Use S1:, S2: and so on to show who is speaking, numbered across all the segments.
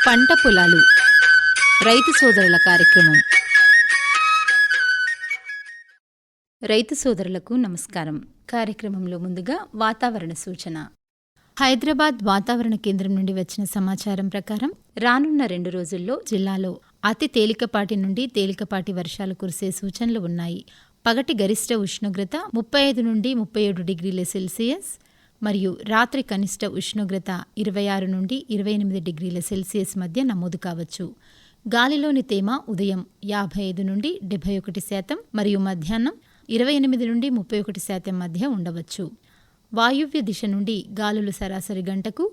S1: పంట పొలాలు రైతు సోదరుల కార్యక్రమం. రైతు సోదరులకు నమస్కారం. కార్యక్రమంలో ముందుగా వాతావరణ సూచన. హైదరాబాద్ వాతావరణ కేంద్రం నుండి వచ్చిన సమాచారం ప్రకారం రానున్న 2 రోజుల్లో జిల్లాలో అతి తేలికపాటి నుండి తేలికపాటి వర్షాలు కురిసే సూచనలు ఉన్నాయి. పగటి గరిష్ట ఉష్ణోగ్రత 35 నుండి 37 డిగ్రీల సెల్సియస్ మరియు రాత్రి కనిష్ట ఉష్ణోగ్రత 26 నుండి 28 డిగ్రీల సెల్సియస్ మధ్య నమోదు కావచ్చు. గాలిలోని తేమ ఉదయం 55 నుండి 71% మరియు మధ్యాహ్నం 28 నుండి 31% మధ్య ఉండవచ్చు. వాయువ్య దిశ నుండి గాలులు సరాసరి గంటకు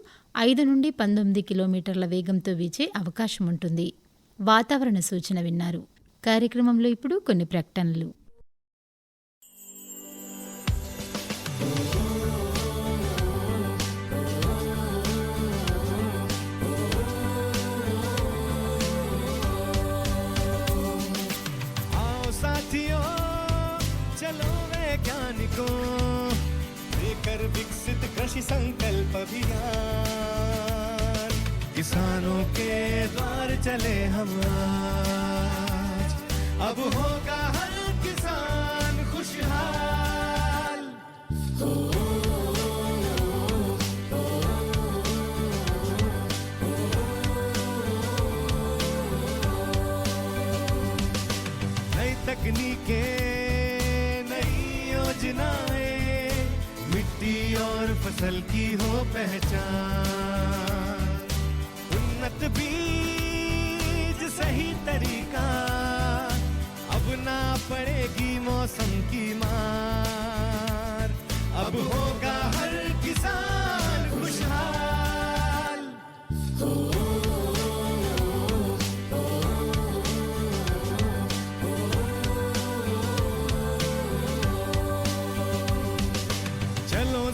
S1: 5 నుండి 19 కిలోమీటర్ల వేగంతో వీచే అవకాశం ఉంటుంది. వాతావరణ సూచన విన్నారు. కార్యక్రమంలో ఇప్పుడు కొన్ని ప్రకటనలు.
S2: चलो वैज्ञानिकों लेकर विकसित कृषि संकल्प अभियान, किसानों के द्वार चले हम आज, अब होगा हर किसान खुशहाल. नई तकनीकें, मिट्टी और फसल की हो पहचान, उन्नत बीज सही तरीका, अब ना पड़ेगी मौसम की मार, अब होगा हर किसान खुशहाल.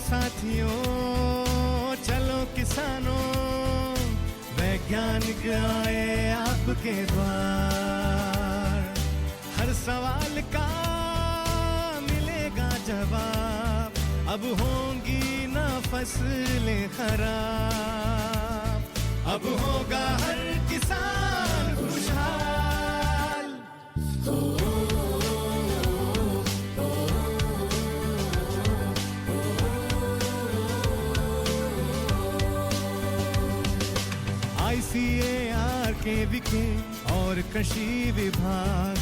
S2: साथियों चलो किसानों, वैज्ञानिक आए आपके द्वार, हर सवाल का मिलेगा जवाब, अब होंगी ना फसलें खराब, अब होगा हर किसान खुशहाल. ICAR के विखे और कृषि विभाग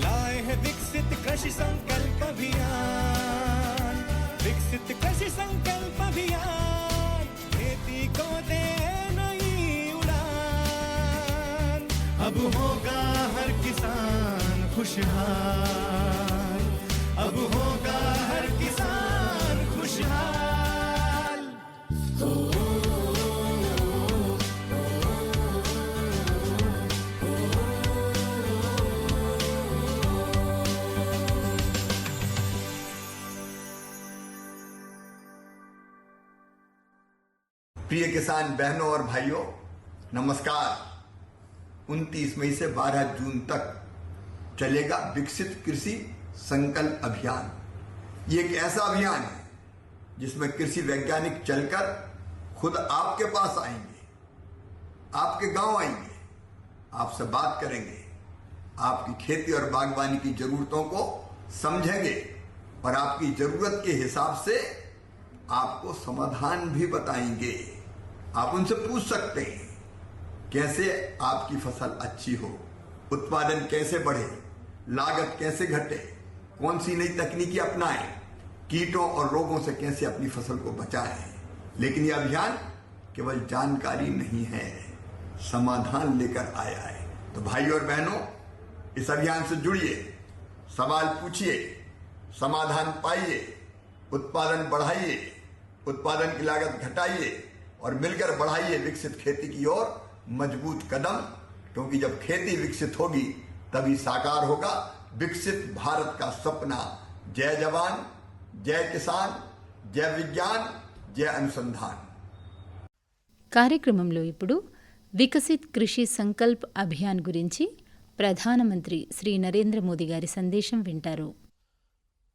S2: लाए हैं विकसित कृषि संकल्प अभियान, विकसित कृषि संकल्प अभियान, खेती को दे नई उड़ान, अब होगा हर किसान खुशहाल, अब होगा हर किसान खुशहाल.
S3: प्रिय किसान बहनों और भाइयों, नमस्कार. 29 मई से 12 जून तक चलेगा विकसित कृषि संकल्प अभियान. ये एक ऐसा अभियान है जिसमें कृषि वैज्ञानिक चलकर खुद आपके पास आएंगे, आपके गांव आएंगे, आपसे बात करेंगे, आपकी खेती और बागवानी की जरूरतों को समझेंगे और आपकी जरूरत के हिसाब से आपको समाधान भी बताएंगे. आप उनसे पूछ सकते हैं कैसे आपकी फसल अच्छी हो, उत्पादन कैसे बढ़े, लागत कैसे घटे, कौन सी नई तकनीकी अपनाएं, कीटों और रोगों से कैसे अपनी फसल को बचाएं. लेकिन यह अभियान केवल जानकारी नहीं है, समाधान लेकर आया है. तो भाई और बहनों, इस अभियान से जुड़िए, सवाल पूछिए, समाधान पाइए, उत्पादन बढ़ाइए, उत्पादन की लागत घटाइए और मिलकर बढ़ाइए विकसित खेती की ओर मजबूत कदम, क्योंकि जब खेती विकसित होगी तभी साकार होगा विकसित भारत का सपना. जय जवान, जय किसान, जय विज्ञान, जय अनुसंधान.
S1: కార్యక్రమంలో ఇప్పుడు వికసిత్ కృషి సంకల్ప్ అభియాన్ గురించి ప్రధానమంత్రి శ్రీ నరేంద్ర మోదీ గారి సందేశం వింటారు.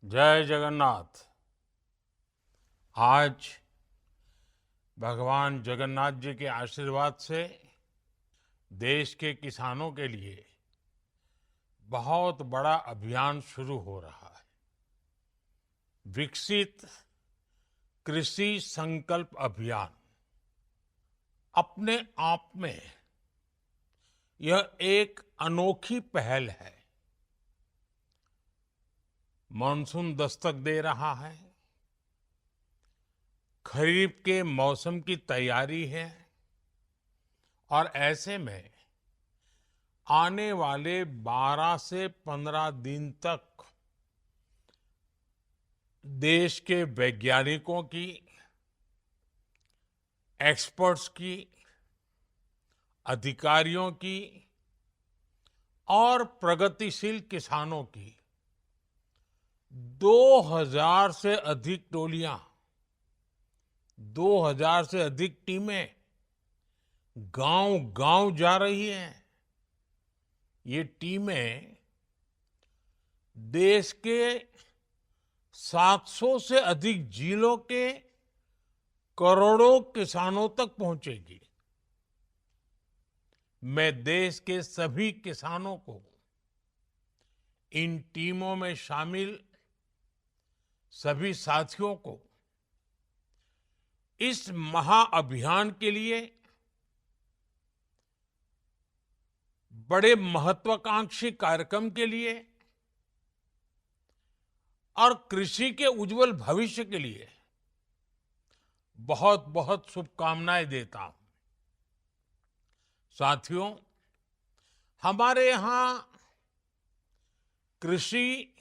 S4: जय जगन्नाथ. आज भगवान जगन्नाथ जी के आशीर्वाद से देश के किसानों के लिए बहुत बड़ा अभियान शुरू हो रहा है। विकसित कृषि संकल्प अभियान अपने आप में यह एक अनोखी पहल है। मॉनसून दस्तक दे रहा है, खरीफ के मौसम की तैयारी है और ऐसे में आने वाले 12 से 15 दिन तक देश के वैज्ञानिकों की, एक्सपर्ट्स की, अधिकारियों की और प्रगतिशील किसानों की 2000 से अधिक टोलियां, 2000 से अधिक टीमें गांव-गांव जा रही हैं। ये टीमें देश के 700 से अधिक जिलों के करोड़ों किसानों तक पहुंचेगी। मैं देश के सभी किसानों को इन टीमों में शामिल सभी साथियों को इस महाअभियान के लिए बड़े महत्वाकांक्षी कार्यक्रम के लिए और कृषि के उज्जवल भविष्य के लिए बहुत बहुत शुभकामनाएं देता हूं। साथियों, हमारे यहाँ कृषि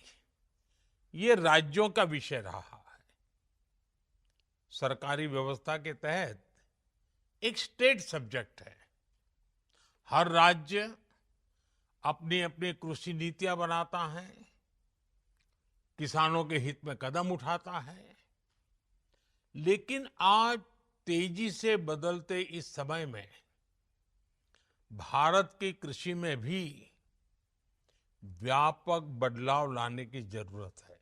S4: ये राज्यों का विषय रहा है। सरकारी व्यवस्था के तहत एक स्टेट सब्जेक्ट है। हर राज्य अपनी अपनी कृषि नीतियां बनाता है, किसानों के हित में कदम उठाता है। लेकिन आज तेजी से बदलते इस समय में भारत की कृषि में भी व्यापक बदलाव लाने की जरूरत है।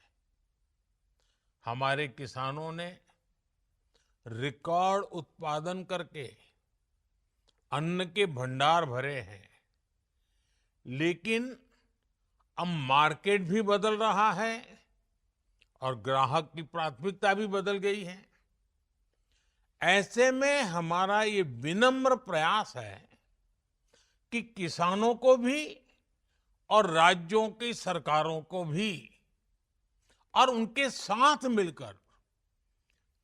S4: हमारे किसानों ने रिकॉर्ड उत्पादन करके अन्न के भंडार भरे हैं, लेकिन अब मार्केट भी बदल रहा है और ग्राहक की प्राथमिकता भी बदल गई है। ऐसे में हमारा ये विनम्र प्रयास है कि किसानों को भी और राज्यों की सरकारों को भी और उनके साथ मिलकर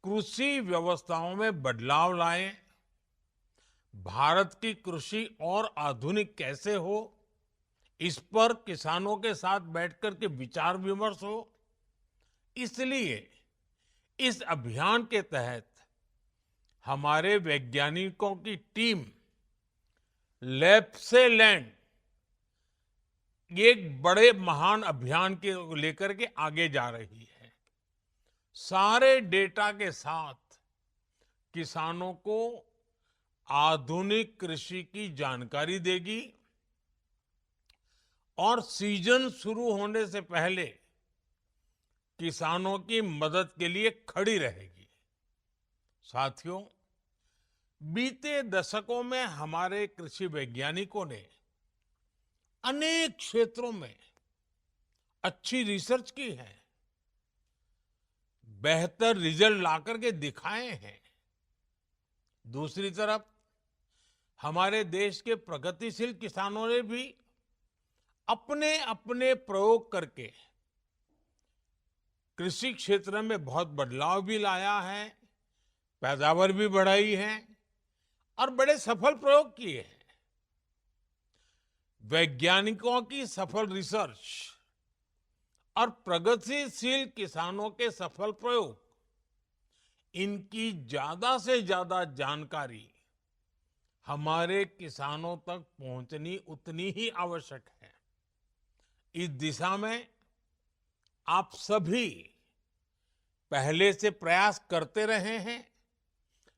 S4: कृषि व्यवस्थाओं में बदलाव लाएं। भारत की कृषि और आधुनिक कैसे हो, इस पर किसानों के साथ बैठकर के विचार विमर्श हो। इसलिए इस अभियान के तहत हमारे वैज्ञानिकों की टीम लैब से लैंड एक बड़े महान अभियान के लेकर के आगे जा रही है। सारे डेटा के साथ किसानों को आधुनिक कृषि की जानकारी देगी और सीजन शुरू होने से पहले किसानों की मदद के लिए खड़ी रहेगी। साथियों, बीते दशकों में हमारे कृषि वैज्ञानिकों ने अनेक क्षेत्रों में अच्छी रिसर्च की है, बेहतर रिजल्ट लाकर के दिखाए हैं। दूसरी तरफ हमारे देश के प्रगतिशील किसानों ने भी अपने अपने प्रयोग करके कृषि क्षेत्र में बहुत बदलाव भी लाया है, पैदावार भी बढ़ाई है और बड़े सफल प्रयोग किए हैं। वैज्ञानिकों की सफल रिसर्च और प्रगतिशील किसानों के सफल प्रयोग, इनकी ज्यादा से ज्यादा जानकारी हमारे किसानों तक पहुंचनी उतनी ही आवश्यक है। इस दिशा में आप सभी पहले से प्रयास करते रहे हैं,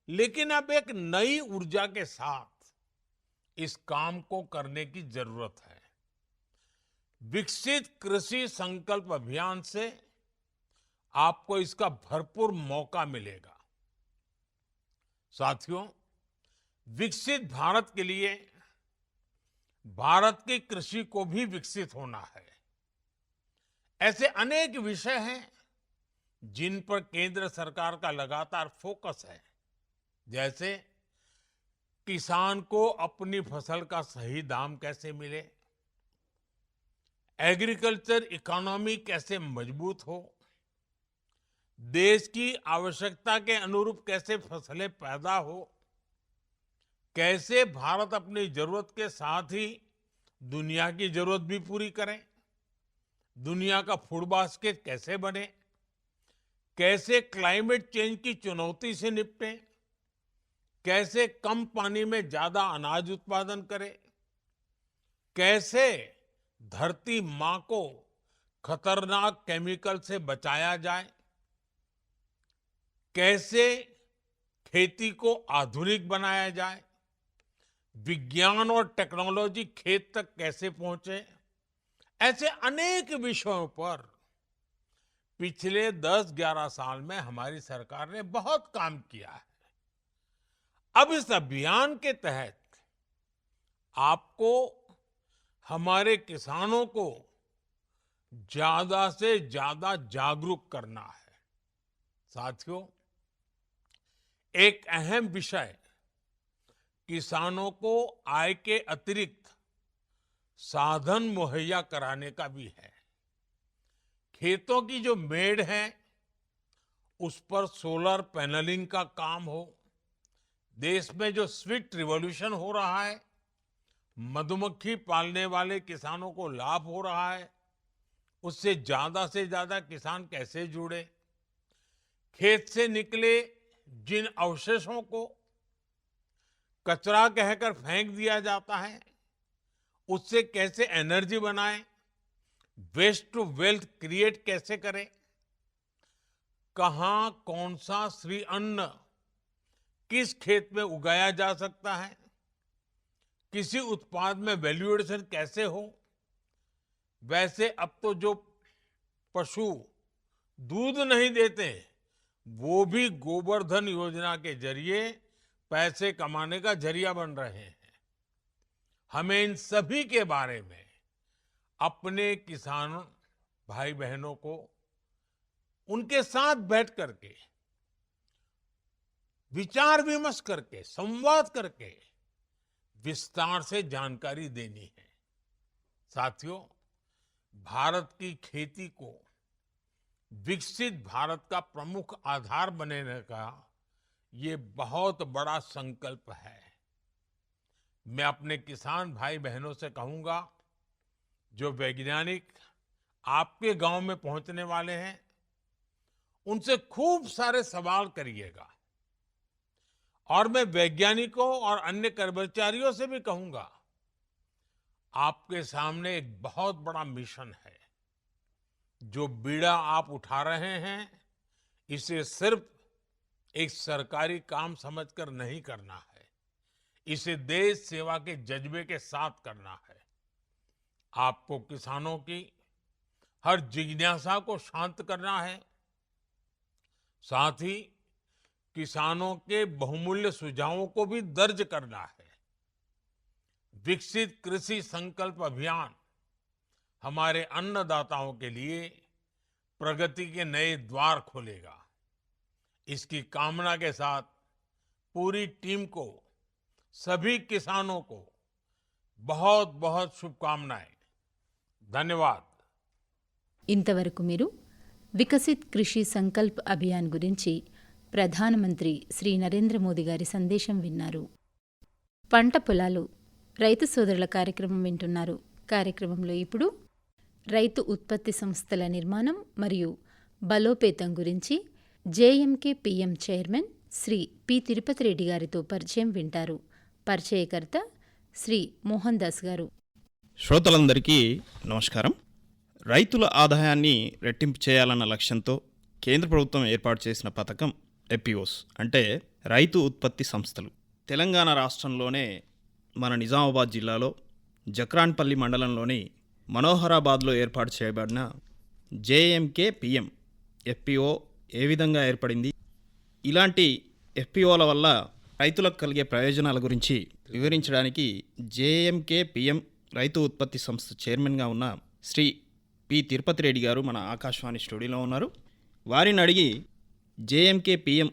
S4: लेकिन अब एक नई ऊर्जा के साथ इस काम को करने की जरूरत है। विकसित कृषि संकल्प अभियान से आपको इसका भरपूर मौका मिलेगा। साथियों, विकसित भारत के लिए भारत की कृषि को भी विकसित होना है। ऐसे अनेक विषय हैं जिन पर केंद्र सरकार का लगातार फोकस है, जैसे किसान को अपनी फसल का सही दाम कैसे मिले, एग्रीकल्चर इकोनॉमी कैसे मजबूत हो, देश की आवश्यकता के अनुरूप कैसे फसलें पैदा हो, कैसे भारत अपनी जरूरत के साथ ही दुनिया की जरूरत भी पूरी करे, दुनिया का फूड बास्केट कैसे बने, कैसे क्लाइमेट चेंज की चुनौती से निपटे, कैसे कम पानी में ज्यादा अनाज उत्पादन करे, कैसे धरती मां को खतरनाक केमिकल से बचाया जाए, कैसे खेती को आधुनिक बनाया जाए, विज्ञान और टेक्नोलॉजी खेत तक कैसे पहुंचे। ऐसे अनेक विषयों पर पिछले 10-11 साल में हमारी सरकार ने बहुत काम किया है। अब इस अभियान के तहत आपको हमारे किसानों को ज्यादा से ज्यादा जागरूक करना है। साथियों, एक अहम विषय किसानों को आय के अतिरिक्त साधन मुहैया कराने का भी है। खेतों की जो मेड़ है उस पर सोलर पैनलिंग का काम हो, देश में जो स्वीट रिवॉल्यूशन हो रहा है, मधुमक्खी पालने वाले किसानों को लाभ हो रहा है, उससे ज्यादा किसान कैसे जुड़े, खेत से निकले जिन अवशेषों को कचरा कहकर फेंक दिया जाता है उससे कैसे एनर्जी बनाएं, वेस्ट टू वेल्थ क्रिएट कैसे करें, कहां कौन सा श्री अन्न किस खेत में उगाया जा सकता है, किसी उत्पाद में वैल्यू एडिशन कैसे हो। वैसे अब तो जो पशु दूध नहीं देते वो भी गोवर्धन योजना के जरिए पैसे कमाने का जरिया बन रहे हैं। हमें इन सभी के बारे में अपने किसान भाई बहनों को उनके साथ बैठ करके विचार विमर्श करके संवाद करके विस्तार से जानकारी देनी है। साथियों, भारत की खेती को विकसित भारत का प्रमुख आधार बनने का ये बहुत बड़ा संकल्प है। मैं अपने किसान भाई बहनों से कहूंगा, जो वैज्ञानिक आपके गांव में पहुंचने वाले हैं उनसे खूब सारे सवाल करिएगा। और मैं वैज्ञानिकों और अन्य कर्मचारियों से भी कहूंगा, आपके सामने एक बहुत बड़ा मिशन है। जो बीड़ा आप उठा रहे हैं इसे सिर्फ एक सरकारी काम समझकर नहीं करना है, इसे देश सेवा के जज्बे के साथ करना है। आपको किसानों की हर जिज्ञासा को शांत करना है, साथ ही किसानों के बहुमूल्य सुझावों को भी दर्ज करना है। विकसित कृषि संकल्प अभियान हमारे अन्नदाताओं के लिए प्रगति के नए द्वार खोलेगा। इसकी कामना के साथ पूरी टीम को, सभी किसानों को बहुत बहुत शुभकामनाएं। धन्यवाद।
S1: ఇంతవరకు మీరు వికసిత్ కృషి సంకల్ప్ అభియాన్ గురించి ప్రధానమంత్రి శ్రీ నరేంద్ర మోదీ గారి సందేశం విన్నారు. పంట పొలాలు రైతు సోదరుల కార్యక్రమం వింటున్నారు. కార్యక్రమంలో ఇప్పుడు రైతు ఉత్పత్తి సంస్థల నిర్మాణం మరియు బలోపేతం గురించి JMK PM chairman Shri P Tirupati Reddy గారితో పరిచయం వింటారు. పరిచయకర్త శ్రీ మోహన్ దాస్ గారు.
S5: శ్రోతలందరికీ నమస్కారం. రైతుల ఆదాయాన్ని రెట్టింపు చేయాలన్న లక్ష్యంతో కేంద్ర ప్రభుత్వం ఏర్పాటు చేసిన పథకం ఎపిఓస్ అంటే రైతు ఉత్పత్తి సంస్థలు. తెలంగాణ రాష్ట్రంలోనే మన నిజామాబాద్ జిల్లాలో జక్రాన్పల్లి మండలంలోని మనోహరాబాద్లో ఏర్పాటు చేయబడిన జేఎంకే పిఎం ఎఫ్పిఓ ఏ విధంగా ఏర్పడింది, ఇలాంటి ఎఫ్పిఓల వల్ల రైతులకు కలిగే ప్రయోజనాల గురించి వివరించడానికి జేఎంకే పిఎం రైతు ఉత్పత్తి సంస్థ చైర్మన్గా ఉన్న శ్రీ పి తిరుపతి రెడ్డి గారు మన ఆకాశవాణి స్టూడియోలో ఉన్నారు. వారిని అడిగి జేఎంకే పిఎం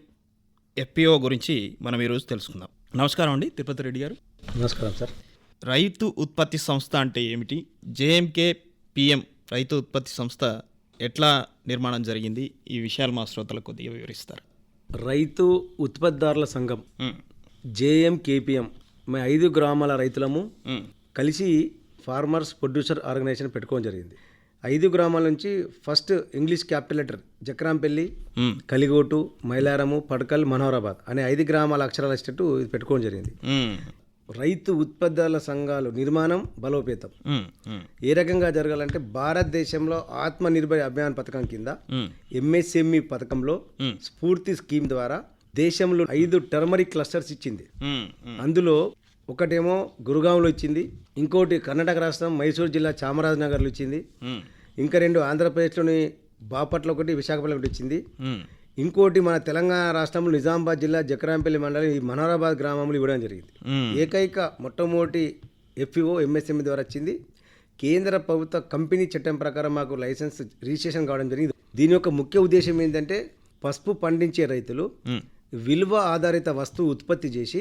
S5: ఎఫ్పిఓ గురించి మనం ఈరోజు తెలుసుకుందాం. నమస్కారం అండి తిరుపతి రెడ్డి గారు.
S6: నమస్కారం సార్.
S5: రైతు ఉత్పత్తి సంస్థ అంటే ఏమిటి? జేఎంకే పిఎం రైతు ఉత్పత్తి సంస్థ ఎట్లా నిర్మాణం జరిగింది? ఈ విషయాలు మా శ్రోతలకు కొద్దిగా వివరిస్తారు.
S6: రైతు ఉత్పత్తిదారుల సంఘం జేఎంకేపిఎం మేము 5 గ్రామాల రైతులము కలిసి ఫార్మర్స్ ప్రొడ్యూసర్ ఆర్గనైజేషన్ పెట్టుకోవడం జరిగింది. 5 గ్రామాల నుంచి first English capital letter Jakrampalli, Kaligotu, Mailaramu, Padakal, Manoharabad అనే 5 గ్రామాల అక్షరాల ఇచ్చేట్టు ఇది పెట్టుకోవడం జరిగింది. రైతు ఉత్పత్తిదారుల సంఘాలు నిర్మాణం బలోపేతం ఏ రకంగా జరగాలంటే భారతదేశంలో ఆత్మ నిర్భర్ అభియాన్ పథకం కింద ఎంఎస్ఎంఈ పథకంలో స్ఫూర్తి స్కీమ్ ద్వారా దేశంలో 5 టర్మరిక్ క్లస్టర్స్ ఇచ్చింది. అందులో ఒకటేమో గురుగాంలో ఇచ్చింది, ఇంకోటి కర్ణాటక రాష్ట్రం మైసూరు జిల్లా చామరాజనగర్లో ఇచ్చింది, ఇంకా 2 ఆంధ్రప్రదేశ్లోని బాపట్ల ఒకటి, విశాఖపట్నం ఒకటి ఇచ్చింది, ఇంకోటి మన తెలంగాణ రాష్ట్రంలో నిజామాబాద్ జిల్లా జక్రాంపల్లి మండలం ఈ మనోహరాబాద్ గ్రామంలో ఇవ్వడం జరిగింది. ఏకైక మొట్టమొదటి ఎఫ్పిఓ ఎంఎస్ఎంఈ ద్వారా వచ్చింది. కేంద్ర ప్రభుత్వ కంపెనీ చట్టం ప్రకారం మాకు లైసెన్స్ రిజిస్ట్రేషన్ కావడం జరిగింది. దీని యొక్క ముఖ్య ఉద్దేశం ఏంటంటే పసుపు పండించే రైతులు విలువ ఆధారిత వస్తువు ఉత్పత్తి చేసి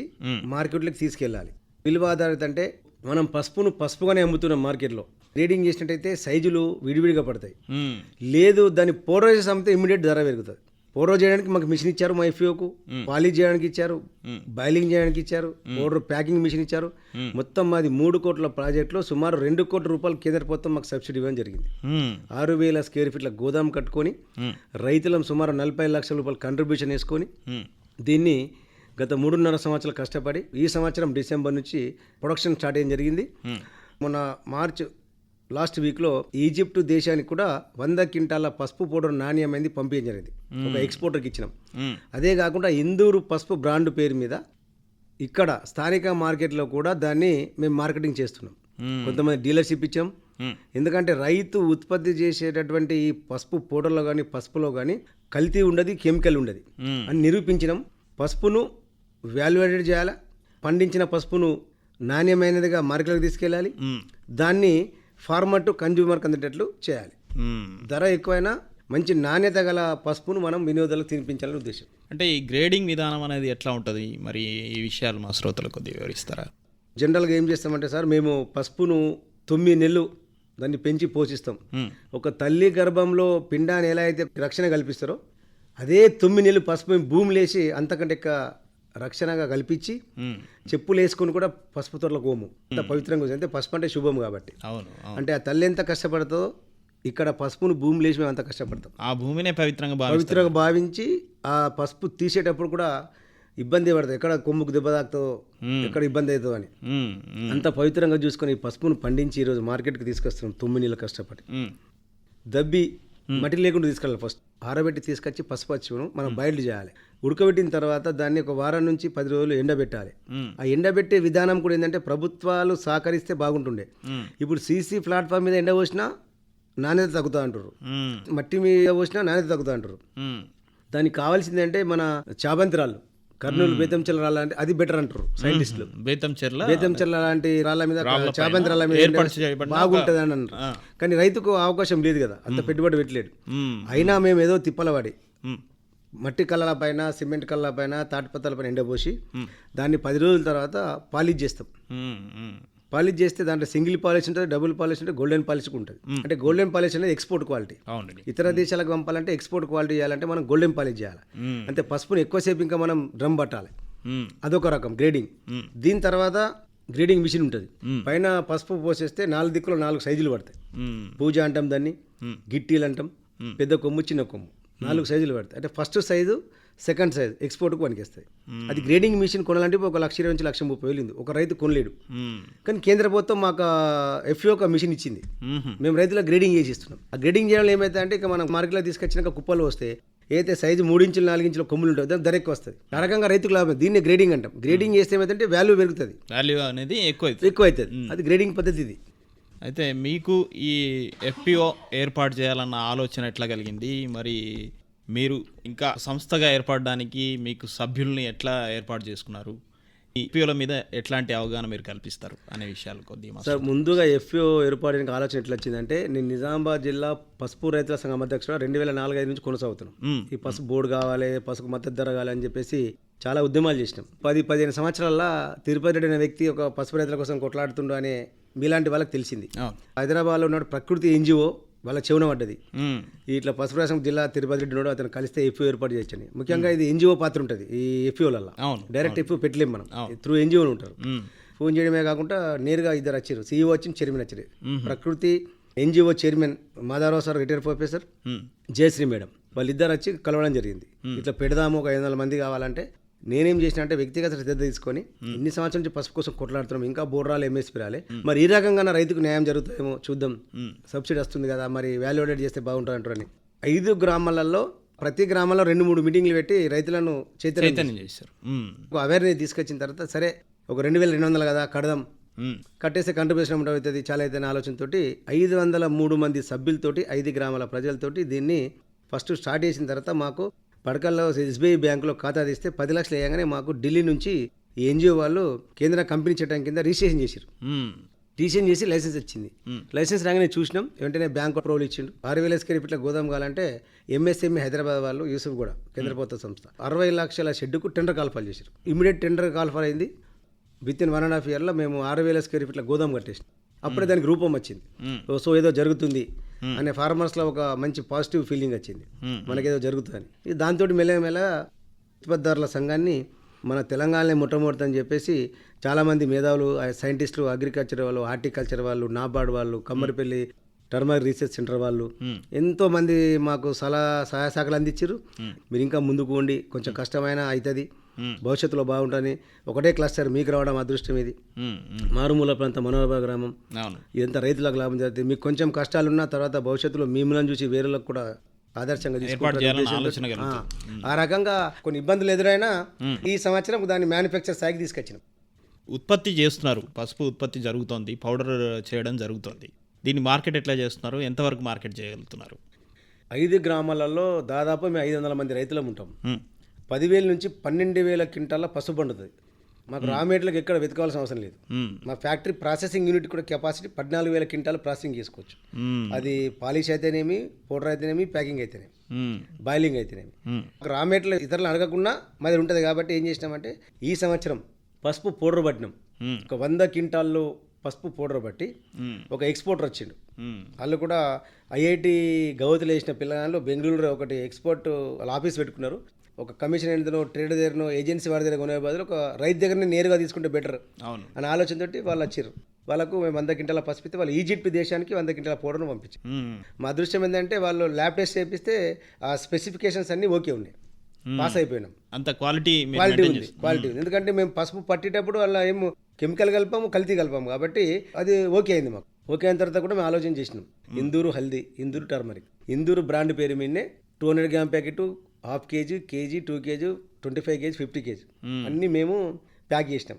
S6: మార్కెట్లోకి తీసుకెళ్ళాలి. విలువ ఆధారిత అంటే మనం పసుపుగానే అమ్ముతున్నాం మార్కెట్లో. గ్రేడింగ్ చేసినట్టయితే సైజులు విడివిడిగా పడతాయి. లేదు దాన్ని పౌడర్ చేసి అమ్మితే ఇమ్మీడియట్ ధర పెరుగుతుంది. పౌడర్ చేయడానికి మాకు మిషన్ ఇచ్చారు, మా ఎఫ్ఓకు పాలిష్ చేయడానికి ఇచ్చారు, బాయిలింగ్ చేయడానికి ఇచ్చారు, పౌడర్ ప్యాకింగ్ మిషన్ ఇచ్చారు. మొత్తం మాది 3 కోట్ల ప్రాజెక్టులో సుమారు 2 కోట్ల రూపాయలు కేంద్ర ప్రభుత్వం మాకు సబ్సిడీ ఇవ్వడం జరిగింది. 6,000 స్క్వేర్ ఫీట్ల గోదాం కట్టుకొని రైతులం సుమారు 40 లక్షల రూపాయలు కంట్రిబ్యూషన్ వేసుకొని దీన్ని గత 3.5 సంవత్సరాలు కష్టపడి ఈ సంవత్సరం డిసెంబర్ నుంచి ప్రొడక్షన్ స్టార్ట్ అయ్యడం జరిగింది. మొన్న మార్చ్ లాస్ట్ వీక్లో ఈజిప్ట్ దేశానికి కూడా 100 క్వింటాల పసుపు పౌడర్ నాణ్యమైంది పంపించడం జరిగింది. ఒక ఎక్స్పోర్టర్కి ఇచ్చినాం. అదే కాకుండా ఇందూరు పసుపు బ్రాండ్ పేరు మీద ఇక్కడ స్థానిక మార్కెట్లో కూడా దాన్ని మేము మార్కెటింగ్ చేస్తున్నాం. కొంతమంది డీలర్షిప్ ఇచ్చాం. ఎందుకంటే రైతు ఉత్పత్తి చేసేటటువంటి ఈ పసుపు పౌడర్లో కానీ పసుపులో కానీ కల్తీ ఉండదు, కెమికల్ ఉండదు అని నిరూపించినాం. పసుపును వాల్యుయేటెడ్ చేయాలి, పండించిన పసుపును నాణ్యమైనదిగా మార్కెట్లోకి తీసుకెళ్ళాలి, దాన్ని ఫార్మర్ టు కన్జ్యూమర్కి అందేటట్లు చేయాలి. ధర ఎక్కువైనా మంచి నాణ్యత గల పసుపును మనం వినియోగదారులకు తినిపించాలని ఉద్దేశం.
S5: అంటే ఈ గ్రేడింగ్ విధానం అనేది ఎట్లా ఉంటుంది? మరి ఈ విషయాలు మా శ్రోతలకు కొద్దిగా వివరిస్తారా?
S6: జనరల్గా ఏం చేస్తామంటే సార్, మేము పసుపును 9 నెలలు దాన్ని పెంచి పోషిస్తాం. ఒక తల్లి గర్భంలో పిండాన్ని ఎలా అయితే రక్షణ కల్పిస్తారో అదే 9 నెలలు పసుపు భూమి లేచి అంతకంటే రక్షణగా కల్పించి చెప్పులు వేసుకుని కూడా పసుపు తోటలో కోము అంత పవిత్రంగా అంటే పసుపు అంటే శుభం కాబట్టి. అంటే ఆ తల్లి ఎంత కష్టపడుతుందో ఇక్కడ పసుపును భూమి లేచి మేము అంత కష్టపడతాం.
S5: ఆ భూమినే పవిత్రంగా
S6: భావించి ఆ పసుపు తీసేటప్పుడు కూడా ఇబ్బంది పడుతుంది, ఎక్కడ కొమ్ముకు దెబ్బ తాకుతుందో ఎక్కడ ఇబ్బంది అవుతుందో అని అంత పవిత్రంగా చూసుకొని ఈ పసుపును పండించి ఈరోజు మార్కెట్కి తీసుకొస్తున్నాం. 9 నెలలు కష్టపడి దబ్బి మట్టి లేకుండా తీసుకెళ్ళాలి. ఫస్ట్ ఆరబెట్టి తీసుకొచ్చి పసుపు వచ్చును మనం బాయిల్ చేయాలి. ఉడకబెట్టిన తర్వాత దాన్ని ఒక వారం నుంచి 10 రోజులు ఎండబెట్టాలి. ఆ ఎండబెట్టే విధానం కూడా ఏంటంటే ప్రభుత్వాలు సహకరిస్తే బాగుంటుండే. ఇప్పుడు సీసీ ప్లాట్ఫామ్ మీద ఎండ పోసినా నాణ్యత తగ్గుతా అంటారు, మట్టి మీద పోసినా నాణ్యత తగ్గుతా అంటారు. దానికి కావాల్సింది అంటే మన చాబంతి రాళ్ళు, కర్నూలు బేతంచెర్ల రాళ్ళ అంటే అది బెటర్ అంటారు సైంటిస్టులు. బేతంచెర్ల లాంటి రాళ్ళ మీద చాబంతి రాళ్ళ మీద బాగుంటుంది అని అంటారు. కానీ రైతుకు అవకాశం లేదు కదా, అంత పెట్టుబడి పెట్టలేడు. అయినా మేము ఏదో తిప్పలవాడి మట్టి కళ్ళల పైన, సిమెంట్ కళ్ళ పైన, తాటిపత్రాల పైన ఎండబోసి దాన్ని 10 రోజుల తర్వాత పాలిష్ చేస్తాం. పాలిష్ చేస్తే దాంట్లో సింగిల్ పాలిష్ ఉంటుంది, డబుల్ పాలిష్ ఉంటుంది, గోల్డెన్ పాలిష్ ఉంటుంది. అంటే గోల్డెన్ పాలిష్ అనేది ఎక్స్పోర్ట్ క్వాలిటీ. ఇతర దేశాలకు పంపాలంటే ఎక్స్పోర్ట్ క్వాలిటీ చేయాలంటే మనం గోల్డెన్ పాలిష్ చేయాలి. అంటే పసుపుని ఎక్కువసేపు ఇంకా మనం డ్రమ్ పట్టాలి. అదొక రకం గ్రేడింగ్. దీని తర్వాత గ్రేడింగ్ మిషన్ ఉంటుంది. పైన పసుపు పోసేస్తే 4 దిక్కులో 4 సైజులు పడతాయి. పూజ అంటాం దాన్ని, గిట్టీలు అంటాం, పెద్ద కొమ్ము చిన్న కొమ్ము 4 సైజులు పడతాయి. అంటే ఫస్ట్ సైజు, సెకండ్ సైజ్ ఎక్స్పోర్ట్కు పనికిస్తాయి. అది గ్రేడింగ్ మిషన్ కొనాలంటే 1,20,000 నుంచి 1,30,000 ఒక రైతు కొనలేడు. కానీ కేంద్ర ప్రభుత్వం మాకు ఎఫ్ఓ ఒక మిషన్ ఇచ్చింది. మేము రైతులకు గ్రేడింగ్ చేసి ఇస్తున్నాం. ఆ గ్రేడింగ్ చేయడం ఏమైతే అంటే ఇక మనం మార్కెట్లో తీసుకొచ్చినాక కుప్పలు వస్తే అయితే సైజు 3 ఇంచులు 4 ఇంచుల కొమ్ములు ఉంటుంది, దానికి ధర ఎక్కువ వస్తుంది. ఆ రకంగా రైతుకు లాభం. దీన్ని గ్రేడింగ్ అంటాం. గ్రేడింగ్ చేస్తే ఏమైతే వాల్యూ పెరుగుతుంది,
S5: వాల్యూ అనేది ఎక్కువ
S6: అవుతుంది. అది గ్రేడింగ్ పద్ధతి ఇది.
S5: అయితే మీకు ఈ ఎఫ్పిఓ ఏర్పాటు చేయాలన్న ఆలోచన ఎట్లా కలిగింది? మరి మీరు ఇంకా సంస్థగా ఏర్పడడానికి మీకు సభ్యుల్ని ఎట్లా ఏర్పాటు చేసుకున్నారు? ఈ ఎఫ్పిఓల మీద ఎట్లాంటి అవగాహన మీరు కల్పిస్తారు అనే విషయాలు కొద్దిగా
S6: సార్ ముందుగా ఎఫ్పిఓ ఏర్పాటుకి ఆలోచన ఎట్లా వచ్చిందంటే, నేను నిజామాబాద్ జిల్లా పసుపు రైతుల సంఘం అధ్యక్షుడు 2004-5 నుంచి కొనసాగుతున్నాం. ఈ పసుపు బోర్డు కావాలి, పసుపు మద్దతు ధర కావాలి అని చెప్పేసి చాలా ఉద్యమాలు చేసినాం. 10-15 సంవత్సరాల తిరుపతి రెడ్డి అనే వ్యక్తి ఒక పసుపు రైతుల కోసం కొట్లాడుతుండు అని మీలాంటి వాళ్ళకి తెలిసింది. హైదరాబాద్లో ఉన్న ప్రకృతి ఎన్జిఓ వాళ్ళ చెవున పడ్డది. ఇట్లా పసుపు రాసం జిల్లా తిరుపతి రెడ్డి ఉన్నాడు, అతను కలిస్తే ఎఫ్పిఓ ఏర్పాటు చేయొచ్చని. ముఖ్యంగా ఇది ఎన్జిఓ పాత్ర ఉంటుంది ఈ ఎఫ్పిఓలలో. డైరెక్ట్ ఎఫ్పిఓ పెట్టలేం మనం, త్రూ ఎన్జిఓ ఉంటారు. ఫోన్ చేయడమే కాకుండా నేరుగా ఇద్దరు వచ్చారు, సీఈఓ వచ్చింది, చైర్మన్ వచ్చారు. Prakriti NGO chairman Madhavarao sir, retired professor, Jayashree madam, వాళ్ళిద్దరు వచ్చి కలవడం జరిగింది. ఇట్లా పెడదాము, ఒక 500 మంది కావాలంటే నేనేం చేసిన అంటే వ్యక్తిగత శ్రద్ధ తీసుకొని ఇన్ని సంవత్సరం నుంచి పసుపు కోసం కొట్లాడుతున్నాం, ఇంకా బోర్రాలు ఎంఎస్పీ రాలే, మరి ఈ రకంగా రైతుకు న్యాయం జరుగుతుందేమో చూద్దాం, సబ్సిడీ వస్తుంది కదా, మరి వాల్యుయేటెడ్ చేస్తే బాగుంటుంది అంటారని 5 గ్రామాలలో ప్రతి గ్రామంలో 2-3 మీటింగ్లు పెట్టి రైతులను చైతన్యం చేశారు. అవేర్నెస్ తీసుకొచ్చిన తర్వాత సరే ఒక 2200 కదా కడదాం, కట్టేస్తే కంట్రిబ్యూషన్ అమౌంట్ అవుతుంది చాలా అయితే ఆలోచనతో 503 మంది సభ్యులతోటి 5 గ్రామాల ప్రజలతోటి దీన్ని ఫస్ట్ స్టార్ట్ చేసిన తర్వాత మాకు పడకల్లో ఎస్బీఐ బ్యాంకులో ఖాతా తీస్తే 10 లక్షలు వేయగానే మాకు ఢిల్లీ నుంచి ఎన్జిఓ వాళ్ళు కేంద్ర కంపెనీ చట్టం కింద రిజిస్ట్రేషన్ చేశారు. రిజిస్ట్రేషన్ చేసి లైసెన్స్ వచ్చింది. లైసెన్స్ రాగానే చూసినాం, వెంటనే బ్యాంకు అప్రూవల్ ఇచ్చిండు. 6000 స్క్వేర్ ఫీట్ల గోదాం కావాలంటే ఎంఎస్ఎంఈ హైదరాబాద్ వాళ్ళు యూసుఫ్ కూడా కేంద్ర ప్రభుత్వ సంస్థ 60 లక్షల షెడ్డుకు టెండర్ కాల్ఫాల్ చేశారు. ఇమీడియట్ టెండర్ కాల్ఫాల్ అయింది. విత్ ఇన్ 1.5 yearలో మేము 6000 స్క్వేర్ ఫీట్ల గోదాం కట్టేసాం. అప్పుడే దానికి రూపం వచ్చింది. సో ఏదో జరుగుతుంది అనే ఫార్మర్స్లో ఒక మంచి పాజిటివ్ ఫీలింగ్ వచ్చింది, మనకేదో జరుగుతుందని. దాంతో మెల్లమెల్ల ఉత్పత్తిదారుల సంఘాన్ని మన తెలంగాణలో మొట్టమొదటి అని చెప్పేసి చాలామంది మేధావులు, సైంటిస్టులు, అగ్రికల్చర్ వాళ్ళు, హార్టికల్చర్ వాళ్ళు, నాబార్డ్ వాళ్ళు, కమ్మరిపల్లి టర్మరిక్ రీసెర్చ్ సెంటర్ వాళ్ళు ఎంతోమంది మాకు సహాయ సహకారాలు అందించారు. మీరు ఇంకా ముందుకు ఉండి కొంచెం కష్టమైన అవుతుంది, భవిష్యత్తులో బాగుంటుంది. ఒకటే క్లస్టర్ మీకు రావడం అదృష్టం. ఇది మారుమూల ప్రాంత మనోహర గ్రామం, ఇదంతా రైతులకు లాభం జరుగుతుంది. మీకు కొంచెం కష్టాలున్న తర్వాత భవిష్యత్తులో మిమ్మల్ని చూసి వేరేలకు కూడా ఆదర్శంగా తీసుకుంటారు. ఆ రకంగా కొన్ని ఇబ్బందులు ఎదురైనా ఈ సంవత్సరం దాన్ని మ్యానుఫ్యాక్చర్ స్థాయికి తీసుకొచ్చినాం.
S5: ఉత్పత్తి చేస్తున్నారు, పసుపు ఉత్పత్తి జరుగుతోంది, పౌడర్ చేయడం జరుగుతోంది. దీన్ని మార్కెట్ ఎట్లా చేస్తున్నారు, ఎంతవరకు మార్కెట్ చేయగలుగుతున్నారు?
S6: 5 గ్రామాలలో దాదాపు మేము 500 మంది రైతులం ఉంటాం. 10,000 నుంచి 12,000 క్వింటాల పసుపు పండుతుంది. మాకు రా మెటీరియల్కి ఎక్కడ వెతకాల్సిన అవసరం లేదు. మా ఫ్యాక్టరీ ప్రాసెసింగ్ యూనిట్ కూడా కెపాసిటీ 14,000 క్వింటాలు ప్రాసెసింగ్ చేసుకోవచ్చు. అది పాలిష్ అయితేనేమి, పౌడర్ అయితేనేమి, ప్యాకింగ్ అయితేనేమి, బాయిలింగ్ అయితేనేమి. రా మెటీరియల్ ఇతరులు అడగకుండా మాది ఉంటుంది. కాబట్టి ఏం చేసినామంటే ఈ సంవత్సరం పసుపు పౌడర్ పట్టినాం. ఒక 100 క్వింటాల్లో పసుపు పౌడర్ బట్టి ఒక ఎక్స్పోర్టర్ వచ్చిండు. వాళ్ళు కూడా ఐఐటి గౌహతిలో వేసిన పిల్లగాళ్ళు బెంగళూరులో ఒకటి ఎక్స్పోర్ట్ వాళ్ళ ఆఫీస్ పెట్టుకున్నారు. ఒక కమిషన్ ఏంటో ట్రేడ్ దగ్గరనో ఏజెన్సీ వాడి దగ్గర కొనే బదులు ఒక రైతు దగ్గరనే నేరుగా తీసుకుంటే బెటర్ అని ఆలోచనతోటి వాళ్ళు వచ్చారు. వాళ్ళకు మేము 100 క్వింటాల పసుపితే వాళ్ళు ఈజిప్ట్ దేశానికి 100 క్వింటాల పౌడర్ను పంపించారు. మా అదృష్టం ఏంటంటే వాళ్ళు ల్యాబ్ టెస్ట్ చేపిస్తే ఆ స్పెసిఫికేషన్స్ అన్నీ ఓకే ఉన్నాయి, పాస్ అయిపోయినాం.
S5: అంత క్వాలిటీ
S6: ఉంది. ఎందుకంటే మేము పసుపు పట్టేటప్పుడు వాళ్ళ ఏమో కెమికల్ కలిపాము, కల్తీ కలిపాము, కాబట్టి అది ఓకే అయింది మాకు. ఓకే అయిన తర్వాత కూడా మేము ఆలోచన చేసినాం. ఇందూరు హల్దీ, ఇందూరు టర్మరిక్, ఇందూరు బ్రాండ్ పేరు మీదనే 200 gram packet, 1/2 kg, 1 kg, 2 kg, 25 kg, 50 kg అన్నీ మేము ప్యాక్ చేసినాం.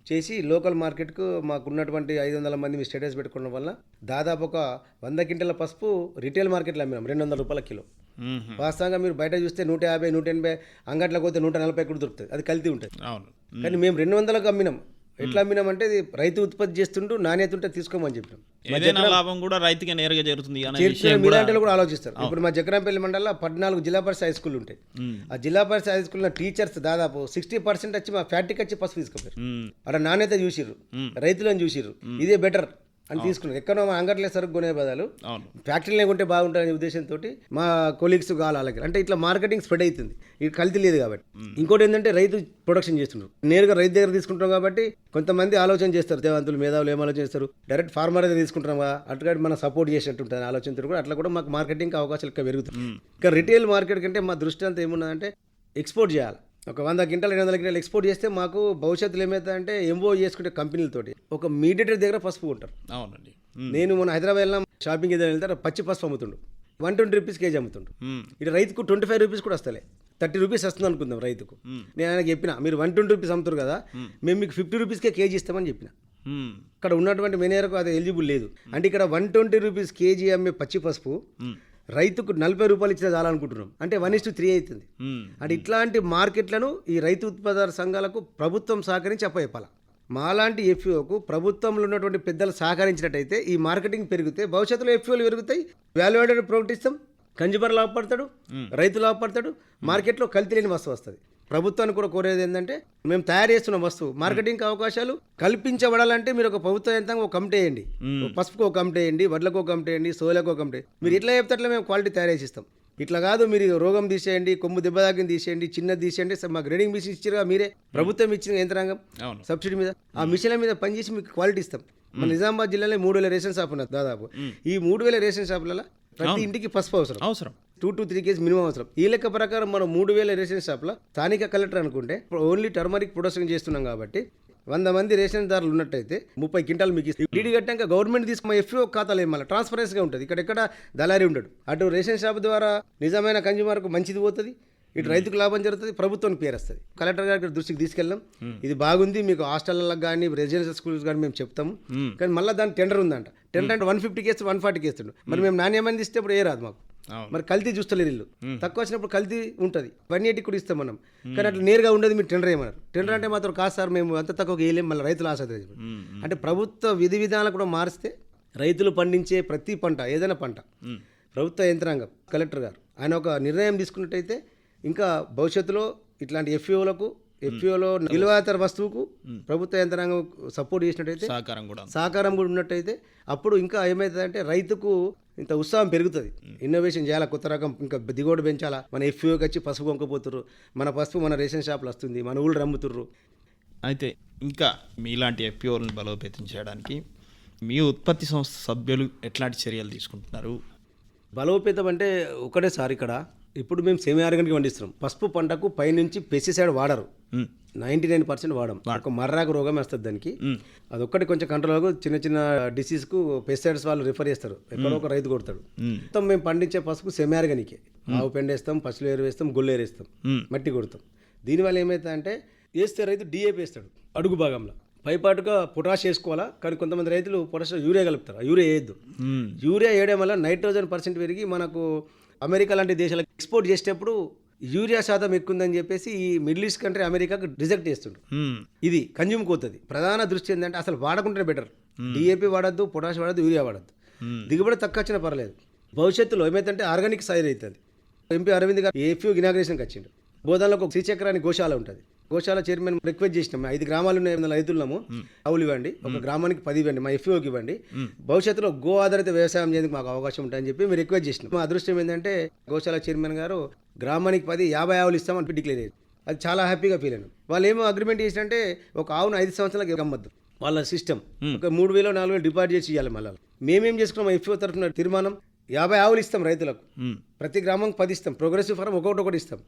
S6: చేసి లోకల్ మార్కెట్కు మాకున్నటువంటి 500 మంది స్టేటస్ పెట్టుకోవడం వల్ల దాదాపు ఒక 100 క్వింటాల పసుపు రిటైల్ మార్కెట్లో అమ్మినాం 200 రూపాయల కిలో. వాస్తవంగా మీరు బయట చూస్తే 150, 180, అంగట్లోకి పోతే 140 కూడా దొరుకుతుంది, అది కల్తీ ఉంటుంది. కానీ మేము 200లకు అమ్మినాం. ఎట్లా అమ్మినామంటే ఇది రైతు ఉత్పత్తి చేస్తుంటూ నాణ్యత ఉంటే తీసుకోమని చెప్పినాం.
S5: లాభం కూడా రైతుకి నేరుగా చేరుతుంది.
S6: మీలాంటి కూడా ఆలోచిస్తారు. ఇప్పుడు మా జక్రంపల్లి మండలంలో 14 జిల్లా పరిషత్ హై స్కూల్ ఉంటాయి. ఆ జిల్లా పరిషత్ హై స్కూల్లో టీచర్స్ దాదాపు 60% వచ్చి మా ఫ్యాక్టరీకి వచ్చి పసుపు తీసుకుపోయారు. అక్కడ నాణ్యత చూసిర్రు, రైతులను చూసిర్రు, ఇదే బెటర్ అని తీసుకున్నారు. ఎక్కడో మా అంగట్లే సరుకు కొనే బదులు ఫ్యాక్టరీలో కొంటే బాగుంటుందనే ఉద్దేశంతో మా కొలీగ్స్ కాలాలకి అంటే ఇట్లా మార్కెటింగ్ స్ప్రెడ్ అవుతుంది. ఇది కల్తీ లేదు కాబట్టి. ఇంకోటి ఏంటంటే రైతు ప్రొడక్షన్ చేస్తున్నారు, నేరుగా రైతు దగ్గర తీసుకుంటాం కాబట్టి కొంతమంది ఆలోచన చేస్తారు, దేవంతులు మేధావులు ఏం ఆలోచన చేస్తారు, డైరెక్ట్ ఫార్మర్ దగ్గర తీసుకుంటాం కదా, అట్లా మనం సపోర్ట్ చేసినట్టు ఉంటుంది ఆలోచనతో కూడా. అట్లా కూడా మాకు మార్కెటింగ్ అవకాశాలు ఇంకా పెరుగుతాయి. ఇంకా రిటైల్ మార్కెట్ కంటే మా దృష్టి అంతా ఏమున్నదంటే ఎక్స్పోర్ట్ చేయాలి. ఒక 100 క్వింటాలు 200 క్వింటాలు ఎక్స్పోర్ట్ చేస్తే మాకు భవిష్యత్తులో ఏమవుతుందంటే ఎంఓ చేసుకుంటే కంపెనీలతోటి ఒక మీడియేటర్ దగ్గర పసుపు ఉంటారు.
S5: అవునండి.
S6: నేను మన హైదరాబాద్ వెళ్ళినా షాపింగ్ ఏదైనా వెళ్తారు, పచ్చి పసుపు అమ్ముతుండు, 120 రూపీస్ కేజీ అమ్ముతుండు. ఇటు రైతుకు 25 రూపీస్ కూడా వస్తలే, 30 రూపీస్ వస్తుంది అనుకుందాం రైతుకు. నేను ఆయనకి చెప్పిన, మీరు 120 రూపీస్ అమ్ముతారు కదా, మేము మీకు 50 రూపీస్కే కేజీ ఇస్తామని చెప్పిన. ఇక్కడ ఉన్నటువంటి మేనేజర్కు అది ఎలిజిబుల్ లేదు. అంటే ఇక్కడ 120 రూపీస్ కేజీ అమ్మే పచ్చి పసుపు రైతుకు 40 రూపాయలు ఇచ్చినా చాలనుకుంటున్నాం. అంటే 1:3 అవుతుంది. అంటే ఇట్లాంటి మార్కెట్లను ఈ రైతు ఉత్పత్తిదారుల సంఘాలకు ప్రభుత్వం సహకరించి అప్పచెప్పాలి. మాలాంటి ఎఫ్పిఓకు ప్రభుత్వంలో ఉన్నటువంటి పెద్దలు సహకరించినట్టయితే ఈ మార్కెటింగ్ పెరిగితే భవిష్యత్తులో ఎఫ్పిఓలు పెరుగుతాయి, వాల్యూ యాడెడ్ ప్రోడక్ట్ ఇస్తాం, కన్జ్యూమర్ లాభపడతాడు, రైతు లాభపడతాడు, మార్కెట్లో కల్తీ లేని వస్తువు వస్తుంది. ప్రభుత్వాన్ని కూడా కోరేది ఏంటంటే మేము తయారు చేస్తున్న వస్తువు మార్కెటింగ్ అవకాశాలు కల్పించబడాలంటే మీరు ఒక ప్రభుత్వ యంత్రాంగం ఒక కమిటీ వేయండి, పసుపుకు ఒక కమిటీ వేయండి, వడ్లకు ఒక కమిటీ వేయండి, సోలకు ఒక కమిటీ. మీరు ఇట్లా చెప్తే అట్లా మేము క్వాలిటీ తయారు చేసి ఇస్తాం. ఇట్లా కాదు మీరు రోగం తీసేయండి, కొమ్ము దెబ్బ తాకిని తీసేయండి, చిన్నది తీసేయండి, మా గ్రేడింగ్ మిషన్ ఇచ్చారుగా మీరే, ప్రభుత్వం ఇచ్చిన యంత్రాంగం సబ్సిడీ మీద ఆ మిషన్ల మీద పనిచేసి మీకు క్వాలిటీ ఇస్తాం. మన నిజామాబాద్ జిల్లాలో 3,000 రేషన్ షాప్ ఉన్నది దాదాపు. ఈ 3,000 రేషన్ షాపులలో ప్రతి ఇంటికి పసుపు అవసరం 2 to 3 కేజీ మినిమం అవసరం. ఈ లెక్క ప్రకారం మనం 3,000 రేషన్ షాప్లో స్థానిక కలెక్టర్ అనుకుంటే ఓన్లీ టర్మరిక్ ప్రొడక్షన్ చేస్తున్నాం కాబట్టి 100 మంది రేషన్ దారులు ఉన్నట్టయితే 30 క్వింటాలు మీకు ఇస్తుంది. డీడీ కట్టాక గవర్నమెంట్ తీసుకున్న ఎఫ్ఓ ఖాతాలు ఏమన్నా ట్రాన్స్పరెన్స్గా ఉంటుంది. ఇక్కడ దళారీ ఉండడు. అటు రేషన్ షాప్ ద్వారా నిజమైన కన్జ్యూమర్కు మంచిది పోతుంది, ఇటు రైతుకు లాభం జరుగుతుంది, ప్రభుత్వానికి పేరు వస్తుంది. కలెక్టర్ గారి దృష్టికి తీసుకెళ్ళాం, ఇది బాగుంది, మీకు హాస్టళ్ళకి కానీ రెసిడెన్షియల్ స్కూల్స్ కానీ మేము చెప్తాము. కానీ మళ్ళీ దాని టెండర్ ఉందంట. టెండర్ అంటే 150 కేసు 140 కేస్తుండు. మరి మేము నాణ్యమని ఇస్తే ఇప్పుడు ఏ రాదు మాకు. మరి కల్తీ చూస్తలేరు ఇల్లు, తక్కువ వచ్చినప్పుడు కల్తీ ఉంటుంది. 180 కూడా ఇస్తాం మనం. కానీ అట్లా నేరుగా ఉండదు. మీరు టెండర్ ఏమన్నారు, టెండర్ అంటే మాత్రం కాదు సార్ మేము అంత తక్కువ వేయలేం, మళ్ళీ రైతులు ఆసక్తి. అంటే ప్రభుత్వ విధి విధానాలు కూడా మారిస్తే రైతులు పండించే ప్రతి పంట ఏదైనా పంట ప్రభుత్వ యంత్రాంగం కలెక్టర్ గారు ఆయన ఒక నిర్ణయం తీసుకున్నట్టయితే ఇంకా భవిష్యత్తులో ఇట్లాంటి ఎఫ్పిఓలో నిల్వాతర వస్తువుకు ప్రభుత్వ యంత్రాంగం సపోర్ట్ చేసినట్టయితే సహకారం కూడా ఉన్నట్టయితే అప్పుడు ఇంకా ఏమవుతుందంటే రైతుకు ఇంత ఉత్సాహం పెరుగుతుంది. ఇన్నోవేషన్ చేయాలా, కొత్త రకం ఇంకా దిగుబడి పెంచాలా. మన ఎఫ్పిఓకి వచ్చి పసుపు కొనుక్కపోతుర్రు, మన పసుపు మన రేషన్ షాప్లో వస్తుంది, మన ఊళ్ళు రమ్ముతుర్రు.
S5: అయితే ఇంకా మీలాంటి ఎఫ్పిఓలను బలోపేతం చేయడానికి మీ ఉత్పత్తి సంస్థ సభ్యులు ఎట్లాంటి చర్యలు తీసుకుంటున్నారు?
S6: బలోపేతం అంటే ఒకటే సార్, ఇక్కడ ఇప్పుడు మేము సెమీ ఆర్గానిక్ పండిస్తున్నాం. పసుపు పంటకు పైనుంచి పెస్టిసైడ్ వాడరు, 99% వాడడం. ఒక మర్రాకు రోగం వస్తుంది దానికి, అదొక్కటి కొంచెం కంట్రోల్. చిన్న చిన్న డిసీజ్కు పెస్టిసైడ్స్ వాళ్ళు రిఫర్ చేస్తారు, ఎక్కడో ఒక రైతు కొడతాడు. మొత్తం మేము పండించే పసుపు సెమీ ఆర్గానికే. ఆవు పెండ వేస్తాం, పసులు ఏరు వేస్తాం, గుళ్ళు ఏరేస్తాం, మట్టి కొడతాం. దీనివల్ల ఏమవుతుందంటే వేస్తే రైతు డిఏపి వేస్తాడు అడుగు భాగంలో, పైపాటుగా పొటాష్ వేసుకోవాలా. కానీ కొంతమంది రైతులు పొటాష్ యూరియా కలుపుతారు, యూరియా వేయద్దు. యూరియా వేయడం వల్ల నైట్రోజన్ % పెరిగి మనకు అమెరికా లాంటి దేశాలకు ఎక్స్పోర్ట్ చేసేటప్పుడు యూరియా శాతం ఎక్కువ ఉందని చెప్పేసి ఈ మిడిల్ ఈస్ట్ కంట్రీ అమెరికాకు రిజెక్ట్ చేస్తుండ్రు. ఇది కన్జ్యూమ్ కోతుంది. ప్రధాన దృష్టి ఏంటంటే అసలు వాడకుంటే బెటర్. డిఏపి వాడద్దు, పొటాష్ వాడద్దు, యూరియా వాడద్దు. దిగుబడి తక్కువ వచ్చినా పర్లేదు. భవిష్యత్తులో ఏమైతుందంటే ఆర్గానిక్ సాయిల్ అవుతుంది. ఎంపీ అరవింద్ గారు ఎఫ్యూ ఇనాగ్రేషన్కి వచ్చిండు. బోధనలో ఒక శ్రీచక్రాన్ని గోశాల ఉంటుంది. గోశాల చైర్మన్ రిక్వెస్ట్ చేసినాం, 5 గ్రామాలు ఉన్న రైతులము ఆవులు ఇవ్వండి, ఒక గ్రామానికి 10 ఇవ్వండి, మా ఎఫ్ఓకి ఇవ్వండి, భవిష్యత్తులో గో ఆధారిత వ్యవసాయం చేయడానికి మాకు అవకాశం ఉంటుందని చెప్పి మేము రిక్వెస్ట్ చేసినాం. మా అదృష్టం ఏంటంటే గోశాల చైర్మన్ గారు గ్రామానికి 50 ఆవులు ఇస్తామని డిక్లేర్ అయ్యారు. అది చాలా హ్యాపీగా ఫీల్ అయినాం. వాళ్ళు ఏమో అగ్రిమెంట్ చేసినంటే ఒక ఆవును 5 సంవత్సరాలకి అమ్మద్దు. వాళ్ళ సిస్టమ్ ఒక 3,000 4,000 డిపాజిట్ చేసి ఇవ్వాలి. మళ్ళీ మేమేం చేసుకున్నాం, ఎఫ్ఓ తరఫున తీర్మానం 50 ఆవులు ఇస్తాం రైతులకు, ప్రతి గ్రామంకి 10 ఇస్తాం, ప్రోగ్రెసివ్ ఫారం ఒకటి ఇస్తాం.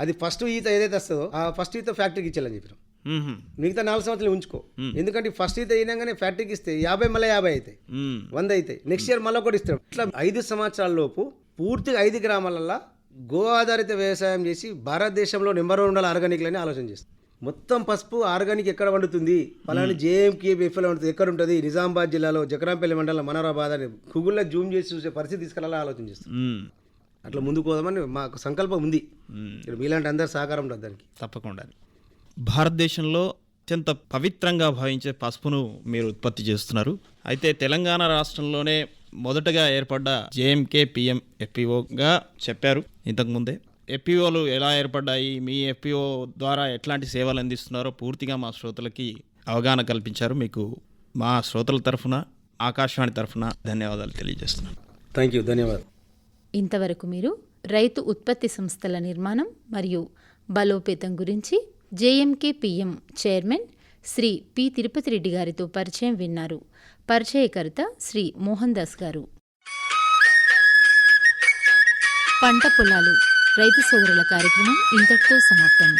S6: అది ఫస్ట్ ఈత ఏదైతే వస్తుందో ఆ ఫస్ట్ ఈత ఫ్యాక్టరీకి ఇచ్చేయాలని చెప్పినాం. మిగతా 4 సంవత్సరాలు ఉంచుకో, ఎందుకంటే ఫస్ట్ ఈత అయినాగానే ఫ్యాక్టరీకి ఇస్తే 50 మళ్ళీ 50 అవుతాయి, 100 అవుతాయి. నెక్స్ట్ ఇయర్ మళ్ళీ ఒకటి ఇస్తాం. ఇట్లా 5 సంవత్సరాల లోపు పూర్తిగా 5 గ్రామాలలో గో ఆధారిత వ్యవసాయం చేసి భారతదేశంలో నెంబర్ 1 ఉండాలి ఆర్గానిక్లని ఆలోచన చేస్తాం. మొత్తం పసుపు ఆర్గానిక్ ఎక్కడ వండుతుంది, పలాని JMKPFL వండుతుంది, ఎక్కడ ఉంటుంది, నిజామాబాద్ జిల్లాలో జకరాంపల్లి మండలం మనోరాబాద్ అని గూగుల్లో జూమ్ చేసి చూసే పరిస్థితి తీసుకెళ్ళాలని ఆలోచన చేస్తాం. అట్లా ముందుకు పోదామని మాకు సంకల్పం ఉంది. మీలాంటి అందరి సహకారం ఉంటుంది దానికి.
S5: తప్పకుండా. భారతదేశంలో అత్యంత పవిత్రంగా భావించే పసుపును మీరు ఉత్పత్తి చేస్తున్నారు. అయితే తెలంగాణ రాష్ట్రంలోనే మొదటగా ఏర్పడ్డ JMKPM FPOగా చెప్పారు ఇంతకుముందే. ఎఫ్పిఓలు ఎలా ఏర్పడ్డాయి, మీ ఎఫ్పిఓ ద్వారా ఎట్లాంటి సేవలు అందిస్తున్నారో పూర్తిగా మా శ్రోతలకి అవగాహన కల్పించారు. మీకు మా శ్రోతల తరఫున, ఆకాశవాణి తరఫున ధన్యవాదాలు తెలియజేస్తున్నాను.
S6: థ్యాంక్ యూ, ధన్యవాదాలు.
S1: ఇంతవరకు మీరు రైతు ఉత్పత్తి సంస్థల నిర్మాణం మరియు బలోపేతం గురించి JMKPM chairman Shri P. Tirupati Reddy గారితో పరిచయం విన్నారు. పరిచయకర్త శ్రీ మోహన్ దాస్ గారు. పంట పొలాలు రైతు సోదరుల కార్యక్రమం ఇంతటితో సమాప్తం.